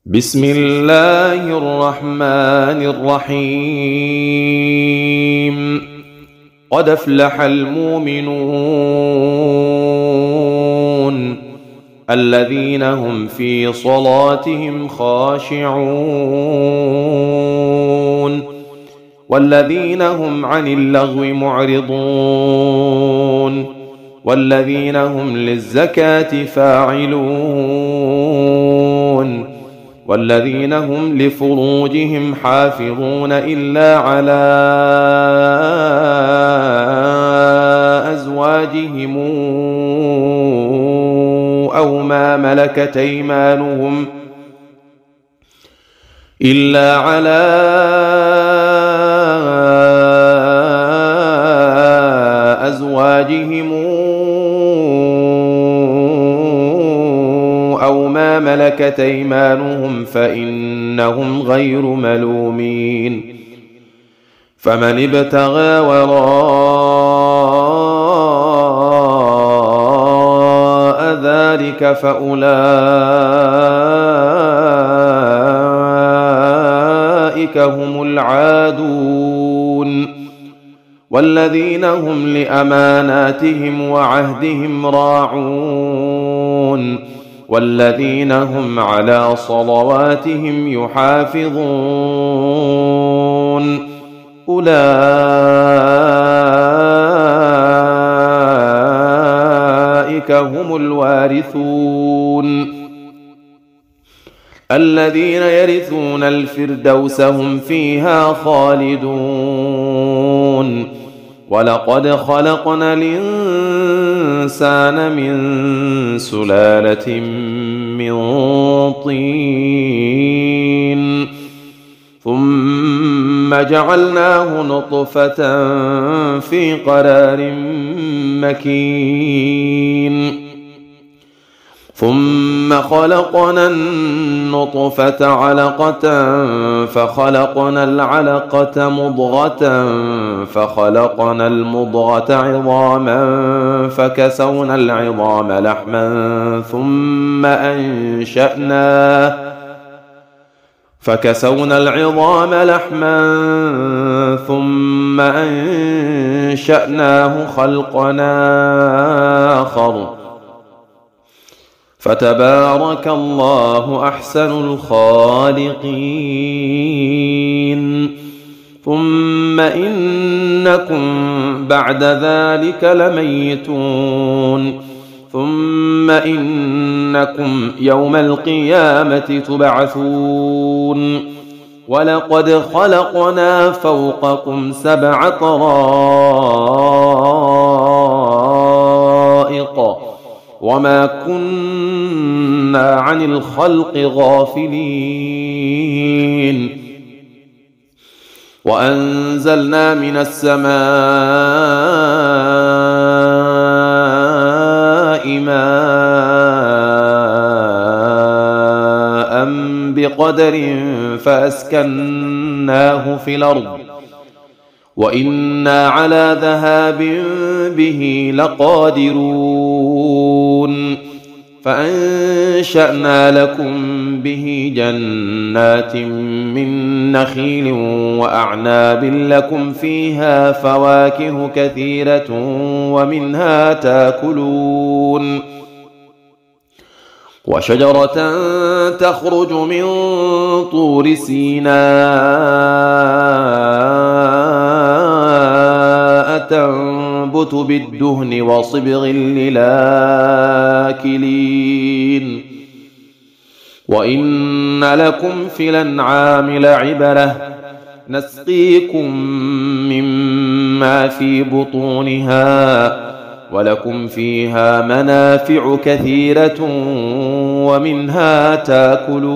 بسم الله الرحمن الرحيم. قد أفلح المؤمنون الذين هم في صلاتهم خاشعون والذين هم عن اللغو معرضون والذين هم للزكاة فاعلون والذين هم لفروجهم حافظون إلا على أزواجهم أو ما ملكت أيمانهم أو ما ملكت أيمانهم فإنهم غير ملومين. فمن ابتغى وراء ذلك فأولئك هم العادون والذين هم لأماناتهم وعهدهم راعون والذين هم على صلواتهم يحافظون أولئك هم الوارثون الذين يرثون الفردوس هم فيها خالدون. ولقد خلقنا الإنسان من سلالة من طين ثم جعلناه نطفة في قرار مكين ثم خلقنا النطفة علقة فخلقنا العلقة مضغة فخلقنا المضغة عظاما فكسونا العظام لحما ثم أنشأناه خلقا آخر فتبارك الله أحسن الخالقين. ثم إنكم بعد ذلك لميتون ثم إنكم يوم القيامة تبعثون. ولقد خلقنا فوقكم 7 طرائق وما كنا عن الخلق غافلين. وأنزلنا من السماء ماء بقدر فأسكناه في الأرض وإنا على ذهاب به لقادرون. فأنشأنا لكم به جنات من نخيل وأعناب لكم فيها فواكه كثيرة ومنها تاكلون. وشجرة تخرج من طور سيناء تنبت بالدهن وصبغ للآكلين. وإن لكم في الأنعام لعبرة نسقيكم مما في بطونها ولكم فيها منافع كثيرة ومنها تاكلون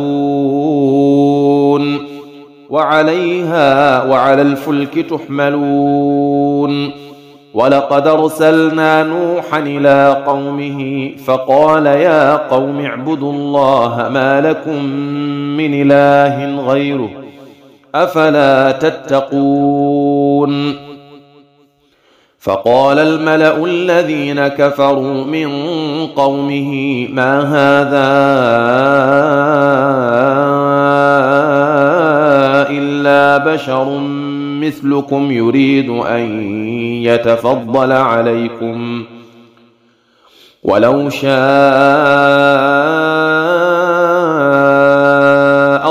وعليها وعلى الفلك تحملون. ولقد أرسلنا نوحا إلى قومه فقال يا قوم اعبدوا الله ما لكم من إله غيره أفلا تتقون. فقال الملأ الذين كفروا من قومه ما هذا بشر مثلكم يريد أن يتفضل عليكم ولو شاء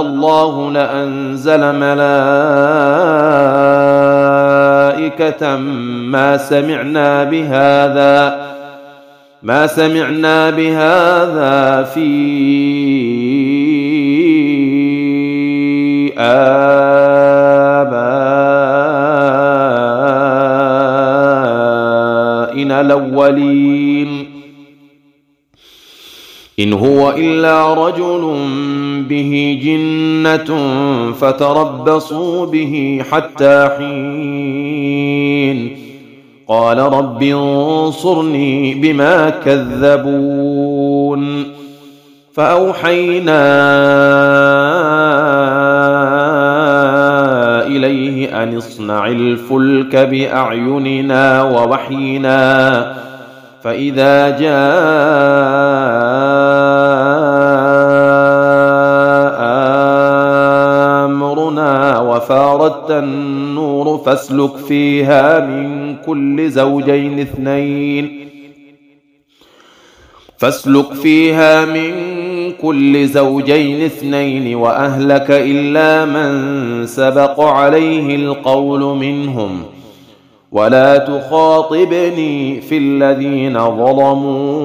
الله لأنزل ملائكة ما سمعنا بهذا في آبائنا الأولين إن هو إلا رجل به جنة فتربصوا به حتى حين قال رب انصرني بما كذبون فأوحينا إليه أن اصنع الفلك بأعيننا ووحينا فإذا جاء أمرنا وفاردت النور فاسلك فيها من كل زوجين اثنين وأهلك إلا من سبق عليه القول منهم ولا تخاطبني في الذين ظلموا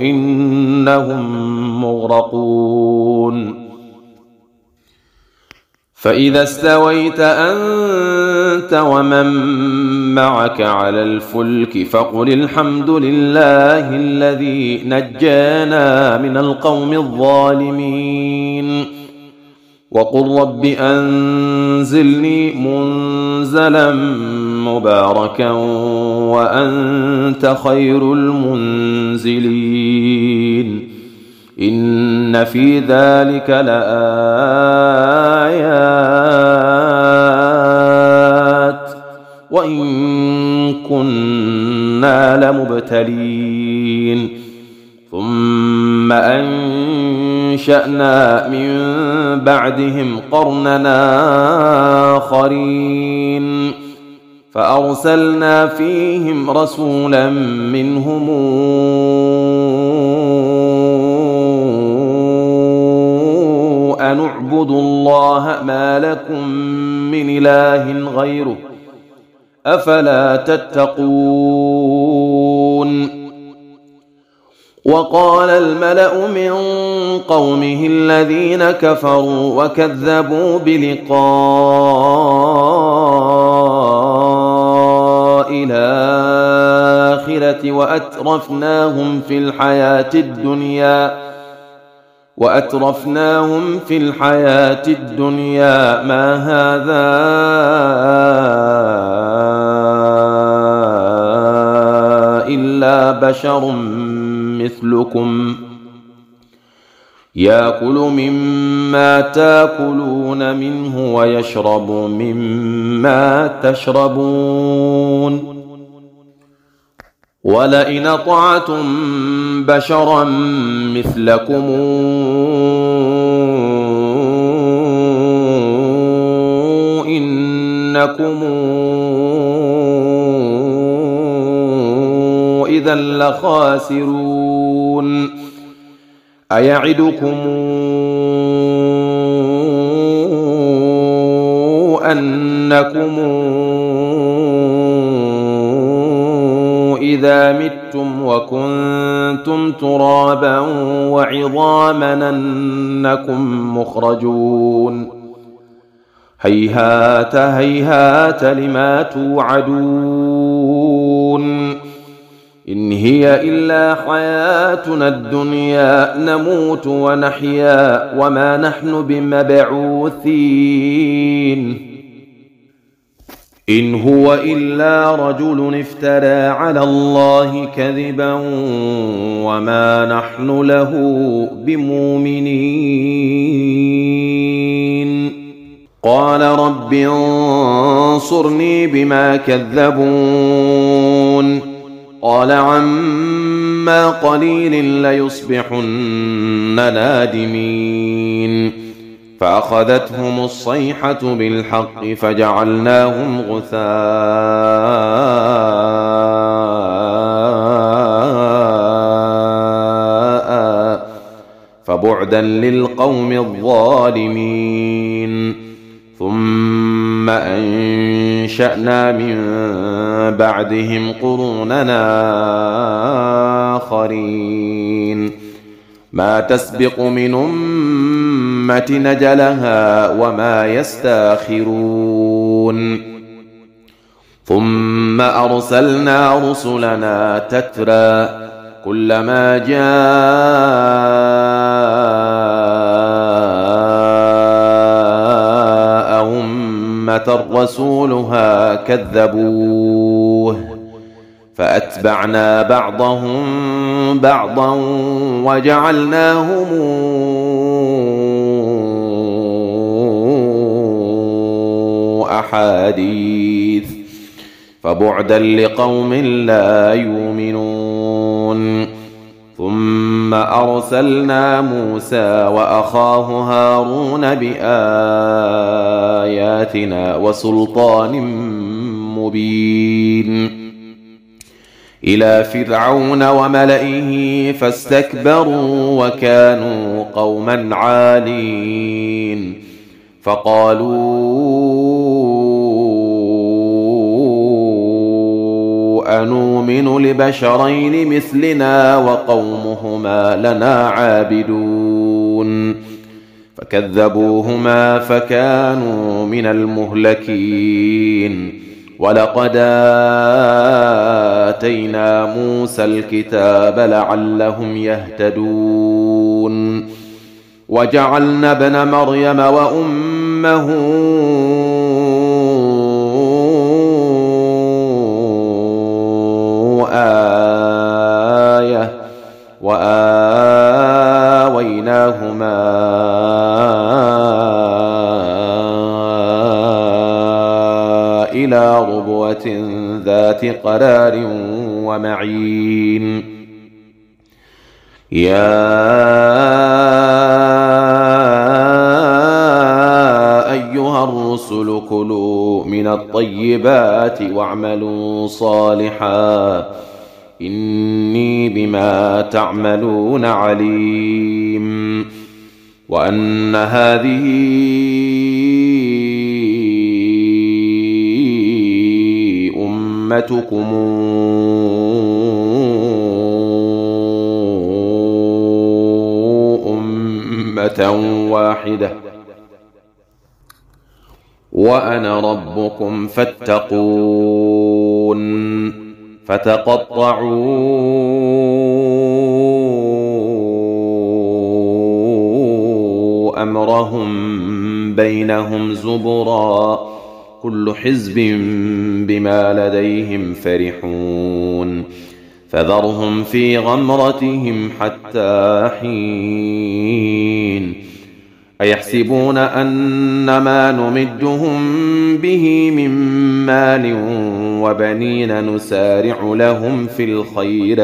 إنهم مغرقون فإذا استويت أنت ومن معك على الفلك فقل الحمد لله الذي نجانا من القوم الظالمين وقل رب أنزلني منزلا مباركا وأنت خير المنزلين إن في ذلك لآيات وإن كنا لمبتلين ثم أنشأنا من بعدهم قرننا آخرين فأرسلنا فيهم رسولا منهم أن اعبدوا الله ما لكم من إله غيره أفلا تتقون وقال الملأ من قومه الذين كفروا وكذبوا بلقاء الآخرة وأترفناهم في الحياة الدنيا ما هذا إلا بشر مثلكم يأكل مما تأكلون منه ويشرب مما تشربون ولئن أطعتم بشرا مثلكم إنكم إذا لخاسرون أيعدكم أنكم إذا متم وكنتم ترابا وعظاما أنكم مخرجون هيهات هيهات لما توعدون إن هي إلا حياتنا الدنيا نموت ونحيا وما نحن بمبعوثين إن هو إلا رجل افترى على الله كذبا وما نحن له بمؤمنين قال رب انصرني بما كذبون قال عما عما قليل ليصبحن نادمين فأخذتهم الصيحة بالحق فجعلناهم غثاء فبعدا للقوم الظالمين ثم أنشأنا من بعدهم قروننا آخرين ما تسبق من أمة نجلها وما يستاخرون ثم أرسلنا رسلنا تترى كلما جاء أمة رسولها كذبوه فأتبعنا بعضهم بعضا وجعلناهم أحاديث فبعدا لقوم لا يؤمنون ثم أرسلنا موسى وأخاه هارون بآياتنا وسلطان مبين إلى فرعون وملئه فاستكبروا وكانوا قوما عالين فقالوا أنؤمن لبشرين مثلنا وقومهما لنا عابدون فكذبوهما فكانوا من المهلكين ولقد آتينا موسى الكتاب لعلهم يهتدون وجعلنا ابن مريم وأمه آية وآويناهما إلى ربوة ذات قرار ومعين يا أيها الرسل كلوا من الطيبات واعملوا صالحا إني بما تعملون عليم وأن هذه أمتكم أمة واحدة وأنا ربكم فاتقون فتقطعوا أمرهم بينهم زبرا كل حزب بما لديهم فرحون فذرهم في غمرتهم حتى حين أيحسبون أن ما نمدهم به من مال وبنين نسارع لهم في الخيرات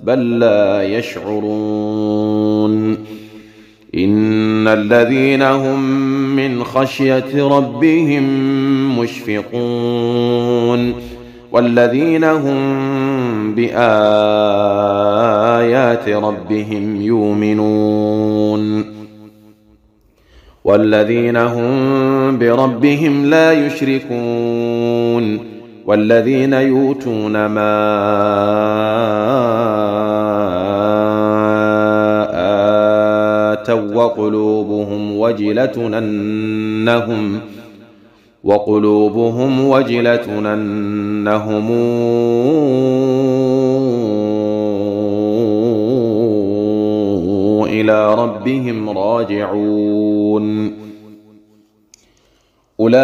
بل لا يشعرون إن الذين هم من خشية ربهم مشفقون والذين هم بآيات ربهم يؤمنون والذين هم بربهم لا يشركون والذين يؤتون ما آتوا وقلوبهم وجلة أنهم إلى ربهم راجعون أولئك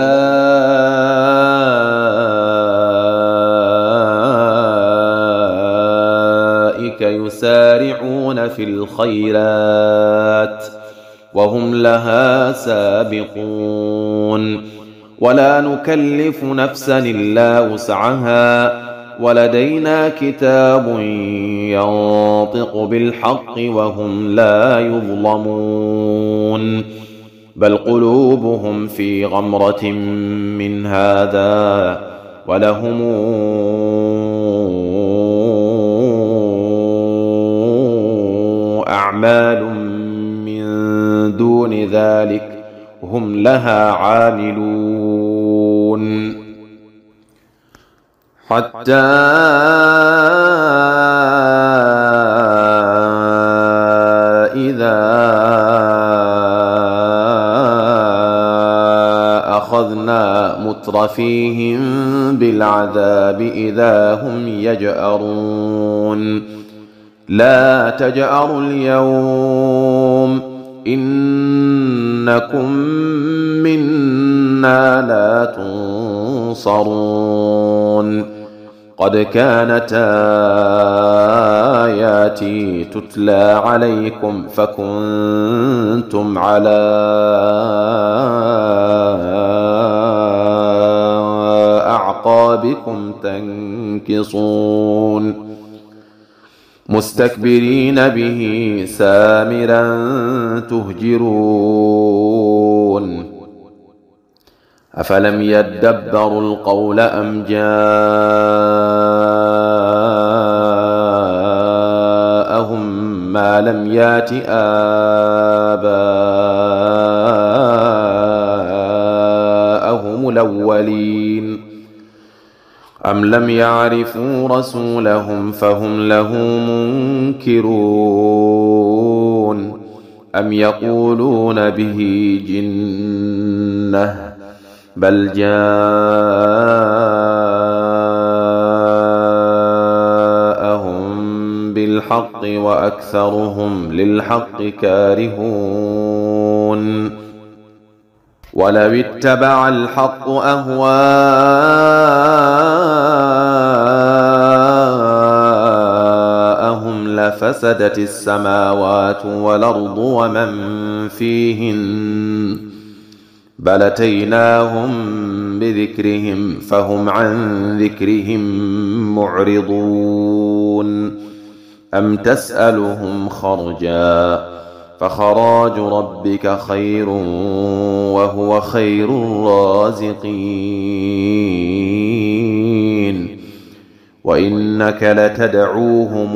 يسارعون في الخيرات وهم لها سابقون ولا نكلف نفسا إلا وسعها ولدينا كتاب ينطق بالحق وهم لا يظلمون بل قلوبهم في غمرة من هذا ولهم أعمال من دون ذلك هم لها عاملون حتى إذا أخذنا مترفيهم بالعذاب إذا هم يجأرون لا تجأروا اليوم إنكم منا لا تنصرون قد كانت آياتي تتلى عليكم فكنتم على أعقابكم تنكصون مستكبرين به سامرا تهجرون أفلم يدبروا القول أم جاءهم ما لم يات آباءهم الأولين أم لم يعرفوا رسولهم فهم له منكرون أم يقولون به جنة بل جاءهم بالحق وأكثرهم للحق كارهون ولو اتبع الحق أهواءهم لفسدت السماوات والأرض ومن فيهن بل أتيناهم بذكرهم فهم عن ذكرهم معرضون أم تسألهم خرجا فخراج ربك خير وهو خير الرازقين وإنك لتدعوهم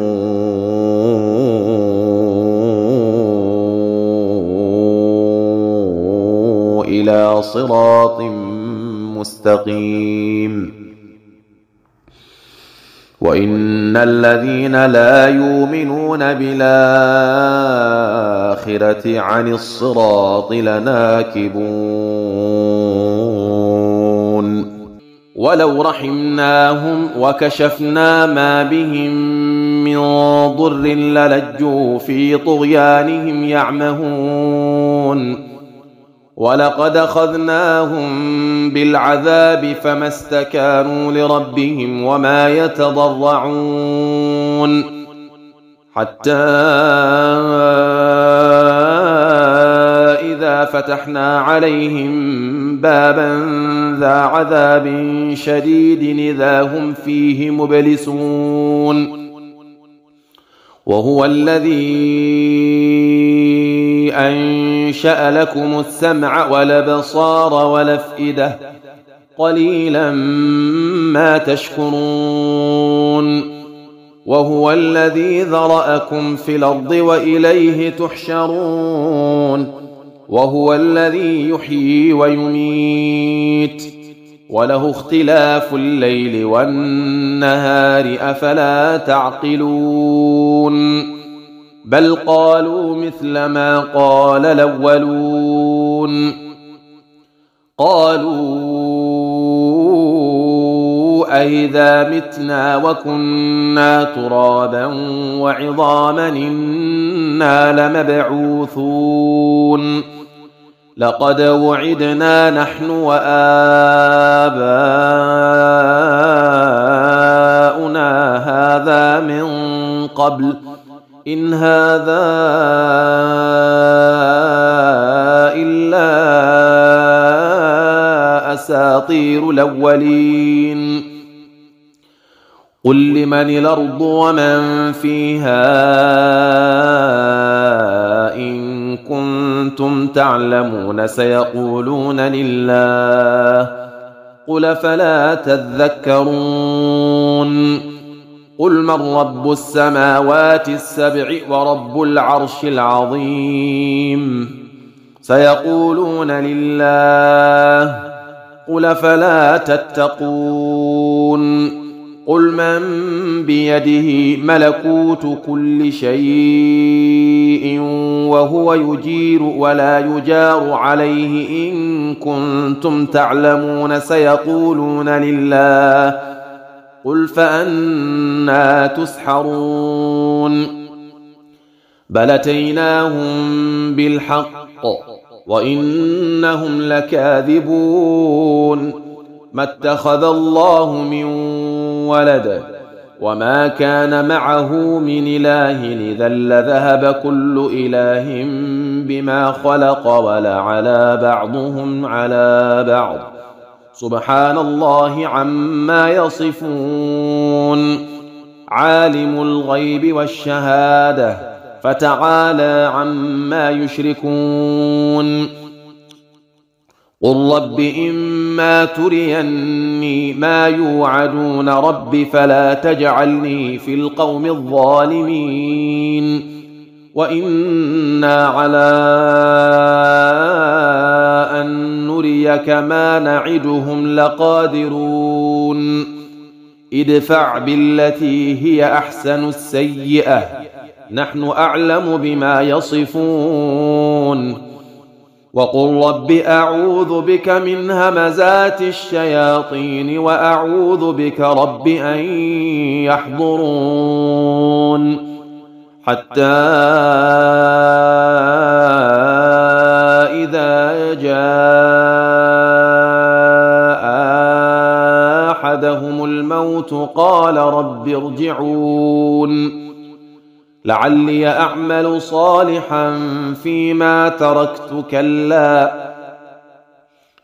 إلى صراط مستقيم وإن الذين لا يؤمنون بالآخرة عن الصراط لناكبون ولو رحمناهم وكشفنا ما بهم من ضر للجوا في طغيانهم يعمهون ولقد أخذناهم بالعذاب فما استكانوا لربهم وما يتضرعون حتى إذا فتحنا عليهم بابا ذا عذاب شديد إذا هم فيه مبلسون وهو الذي أنشأ لكم السمع والأبصار والأفئدة قليلا ما تشكرون وهو الذي ذرأكم في الأرض وإليه تحشرون وهو الذي يحيي ويميت وله اختلاف الليل والنهار أفلا تعقلون بل قالوا مثل ما قال الأولون قالوا أئذا متنا وكنا ترابا وعظاما إنا لمبعوثون لقد وعدنا نحن وآباؤنا هذا من قبل إن هذا إلا أساطير الأولين قل لمن الأرض ومن فيها إن كنتم تعلمون سيقولون لله قل فلا تذكرون قل من رب السماوات السبع ورب العرش العظيم سيقولون لله قل فلا تتقون قل من بيده ملكوت كل شيء وهو يجير ولا يجار عليه إن كنتم تعلمون سيقولون لله قل فأنى تسحرون بل أتيناهم بالحق وإنهم لكاذبون ما اتخذ الله من ولد وما كان معه من إله إذا لذهب كل إله بما خلق ولعلى بعضهم على بعض سبحان الله عما يصفون عالم الغيب والشهادة فتعالى عما يشركون قل رب إما تريني ما يوعدون رب فلا تجعلني في القوم الظالمين وإنا على أن نريك ما نعدهم لقادرون ادفع بالتي هي أحسن السيئة نحن أعلم بما يصفون وقل رب أعوذ بك من همزات الشياطين وأعوذ بك رب أن يحضرون حتى إذا جاء أحدهم الموت قال رب ارجعون لعلي أعمل صالحا فيما تركت كلا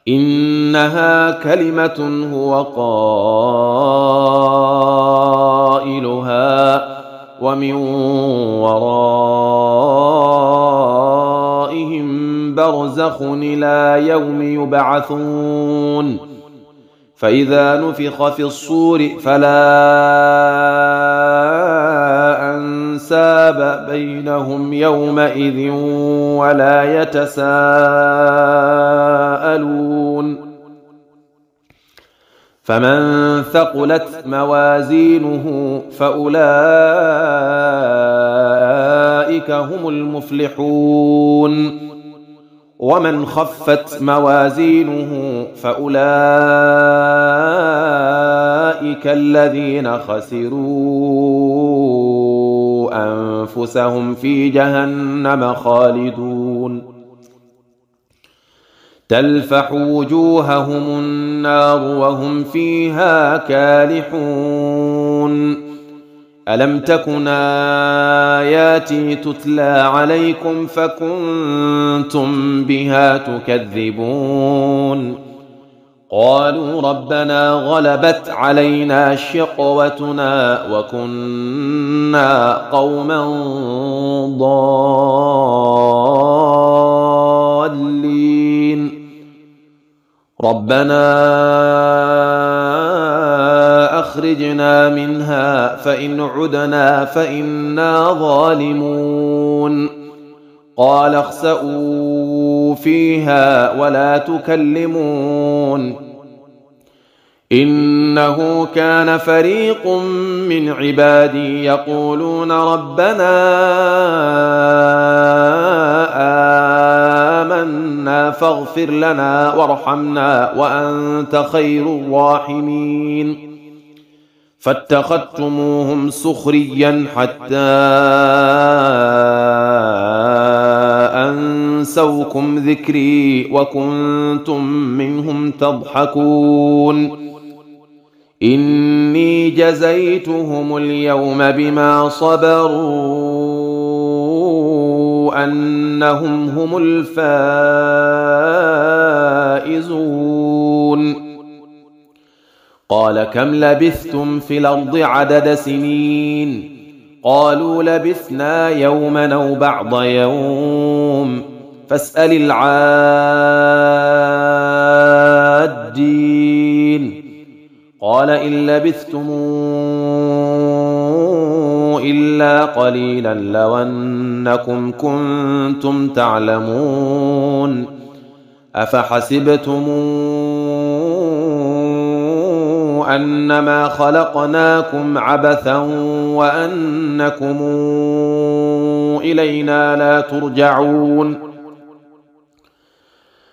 إنها كلمة هو قائلها ومن ورائهم برزخ إلى يوم يبعثون فإذا نفخ في الصور فلا أنساب بينهم يومئذ ولا يتساءلون فمن ثقلت موازينه فأولئك هم المفلحون ومن خفت موازينه فأولئك الذين خسروا أنفسهم في جهنم خالدون تلفح وجوههم النار وهم فيها كالحون ألم تكن آياتي تتلى عليكم فكنتم بها تكذبون قالوا ربنا غلبت علينا شقوتنا وكنا قوما ضالين ربنا أخرجنا منها فإن عدنا فإنا ظالمون قال اخسئوا فيها ولا تكلمون إنه كان فريق من عبادي يقولون ربنا آمنا فاغفر لنا وارحمنا وأنت خير الراحمين فاتخذتموهم سخريا حتى أنسوكم ذكري وكنتم منهم تضحكون إني جزيتهم اليوم بما صبروا أنهم هم الفائزون قال كم لبثتم في الأرض عدد سنين قالوا لبثنا يوما أو بعض يوم فاسأل العادين قال إن لبثتم إلا قليلا لو أنكم كنتم تعلمون أفحسبتم أنما خلقناكم عبثا وأنكم إلينا لا ترجعون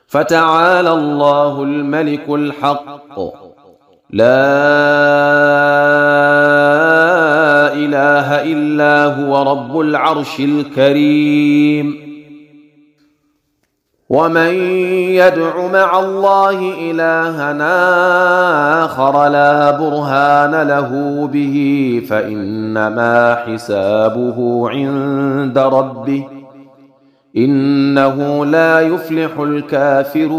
فتعالى الله الملك الحق لا إله إلا هو رب العرش الكريم ومن يدع مع الله إلها آخر لا برهان له به فإنما حسابه عند ربه إنه لا يفلح الكافرون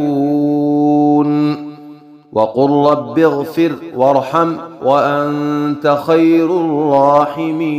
وقل رب اغفر وارحم وأنت خير الراحمين